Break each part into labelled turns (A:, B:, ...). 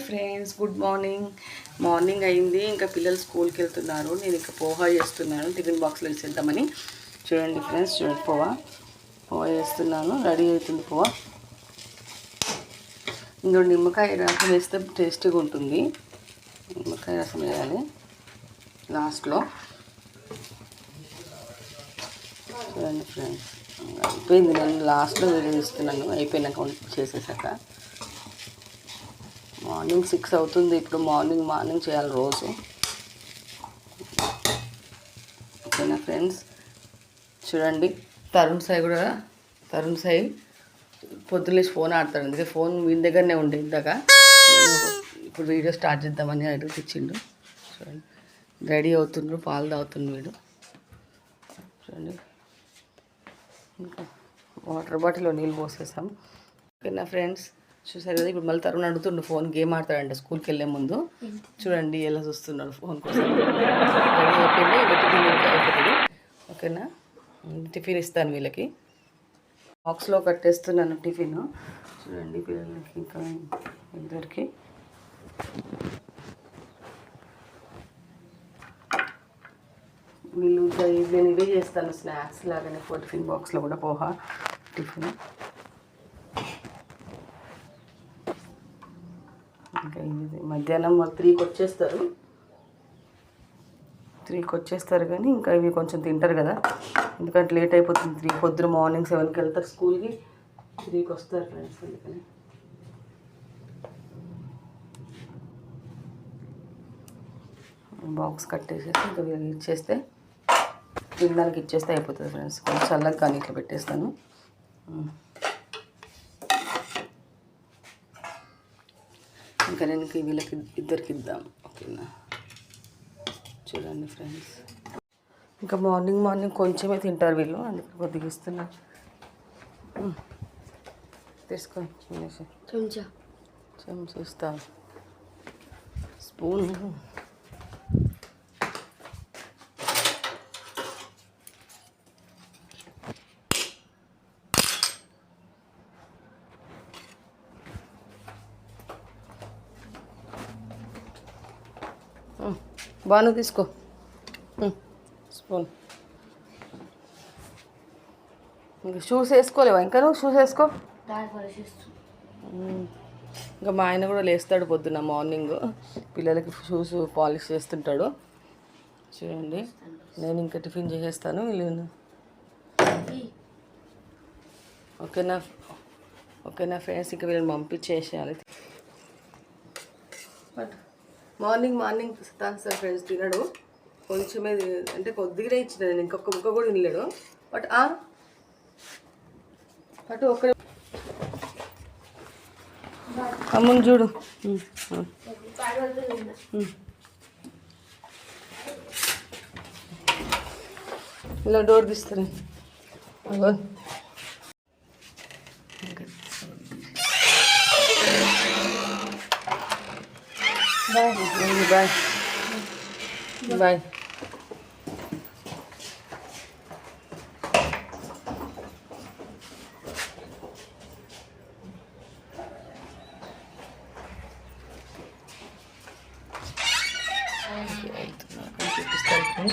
A: Friends good morning అయింది. ఇంకా పిల్లలు స్కూల్కి వెళ్తున్నారు. నేను ఇంకా పోహా చేస్తున్నాను, టిఫిన్ బాక్స్లో వేసేద్దామని. చూడండి ఫ్రెండ్స్, చూడండి పోహా వేస్తున్నాను. రెడీ అవుతుంది పోహా. ఇందులో నిమ్మకాయ రసం వేస్తే టేస్టీగా ఉంటుంది. నిమ్మకాయ రసం వేయాలి లాస్ట్లో. చూడండి ఫ్రెండ్స్, అయిపోయింది. నేను లాస్ట్లో వేస్తున్నాను, అయిపోయినాక చేసేసాక. మార్నింగ్ 6 అవుతుంది. ఇప్పుడు మార్నింగ్ చేయాలి రోజు. ఓకేనా ఫ్రెండ్స్, చూడండి తరుణ్ సాయి పొద్దులేసి ఫోన్ ఆడతాడు. అందుకే ఫోన్ వీని దగ్గరనే ఉండే ఇందాక. ఇప్పుడు వీడియో స్టార్ట్ చేద్దామని అడుగు ఇచ్చిండు. చూడండి రెడీ అవుతుండ్రు, పాలు తాగుతుండ్రు వీడు. చూడండి, ఇంకా వాటర్ బాటిల్లో నీళ్ళు పోసేసాం. ఓకేనా ఫ్రెండ్స్, చూసారు కదా. ఇప్పుడు మళ్ళీ తరుణ్ అడుగుతుండు ఫోన్, గేమ్ ఆడతాడంట స్కూల్కి వెళ్ళే ముందు. చూడండి ఎలా చూస్తున్నాడు ఫోన్ కోసం. రెడీ అయిపోయింది, ఇంకా టిఫిన్ అయిపోతుంది. ఓకేనా, టిఫిన్ ఇస్తాను వీళ్ళకి. బాక్స్లో కట్టేస్తున్నాను టిఫిన్. చూడండి పిల్లలకి, ఇంకా ఇద్దరికి. వీళ్ళు నేను ఇవే చేస్తాను స్నాక్స్ లాగానే టిఫిన్ బాక్స్లో కూడా పోహా టిఫిన్. ఇంకా ఇది మధ్యాహ్నం వాళ్ళు 3కి వచ్చేస్తారు కానీ ఇంకా ఇవి కొంచెం తింటారు కదా, ఎందుకంటే లేట్ అయిపోతుంది. 3 పొద్దున మార్నింగ్ 7కి వెళ్తారు స్కూల్కి, 3కి వస్తారు ఫ్రెండ్స్. అందుకని బాక్స్ కట్టేసేసి ఇంకా వీళ్ళు ఇచ్చేస్తే, తినడానికి ఇచ్చేస్తే అయిపోతుంది ఫ్రెండ్స్. కొంచెం చల్లగా కానీ ఇట్లా పెట్టేస్తాను. ఇంకా నేను వీళ్ళకి ఇద్దరికి ఇద్దాం. ఓకేనా, చూడండి ఫ్రెండ్స్, ఇంకా మార్నింగ్ కొంచెమే తింటారు వీళ్ళు, అందుకే కొద్దిగా ఇస్తున్నా. తీసుకో చెంచా ఇస్తా, స్పూన్. బాను తీసుకో స్పూన్. ఇంకా షూస్ వేసుకోలేవా? ఇంకా నువ్వు షూస్ వేసుకో. ఇంకా మా ఆయన కూడా లేస్తాడు పొద్దున్న మార్నింగ్, పిల్లలకి షూస్ పాలిష్ చేస్తుంటాడు. చూడండి, నేను ఇంకా టిఫిన్ చేసేస్తాను. వీళ్ళు ఓకేనా ఫ్రెండ్స్, ఇంకా వీళ్ళని పంపించేసేయాలి. బట్ మార్నింగ్ తాను సార్ ఫ్రెండ్స్ తినడు, కొంచెమే అంటే కొద్దిగానే ఇచ్చిన, నేను ఇంకొక ముక్క కూడా తినలేడు. బట్ అటు ఒక్క అమ్మని చూడు. ఇలా డోర్ తీస్తారు. బాయ్. చూపిస్తాను.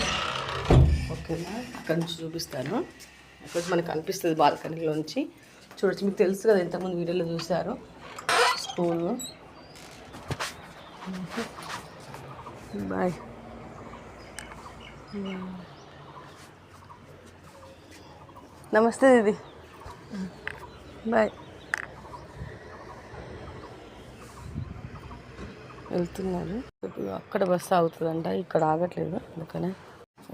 A: ఓకేనా, అక్కడి నుంచి చూపిస్తాను. అక్కడ మనకు అనిపిస్తుంది బాల్కనీలోంచి. చూడొచ్చు, మీకు తెలుసు కదా, ఇంతకుముందు వీడియోలో చూసారు స్కూల్. బాయ్. నమస్తే దీది, బాయ్. వెళ్తున్నారు. అక్కడ బస్సు ఆగుతుందంట, ఇక్కడ ఆగట్లేదు అందుకనే.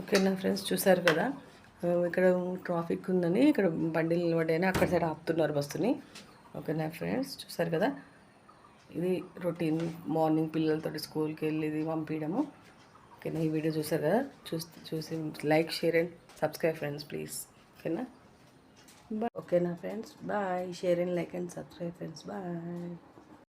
A: ఓకేనా ఫ్రెండ్స్, చూసారు కదా, ఇక్కడ ట్రాఫిక్ ఉందని ఇక్కడ బండిలు నిలబడ్డాయని అక్కడ సైడ్ ఆపుతున్నారు బస్సుని. ఓకేనా ఫ్రెండ్స్, చూసారు కదా, ఇది రొటీన్ మార్నింగ్ పిల్లలతో స్కూల్కి వెళ్ళేది పంపించడము. ఓకేనా, ఈ వీడియో చూసారు కదా, చూసి like, share and subscribe friends please. ఓకేనా, బాయ్. ఓకేనా friends, bye. Share and like and subscribe friends, bye.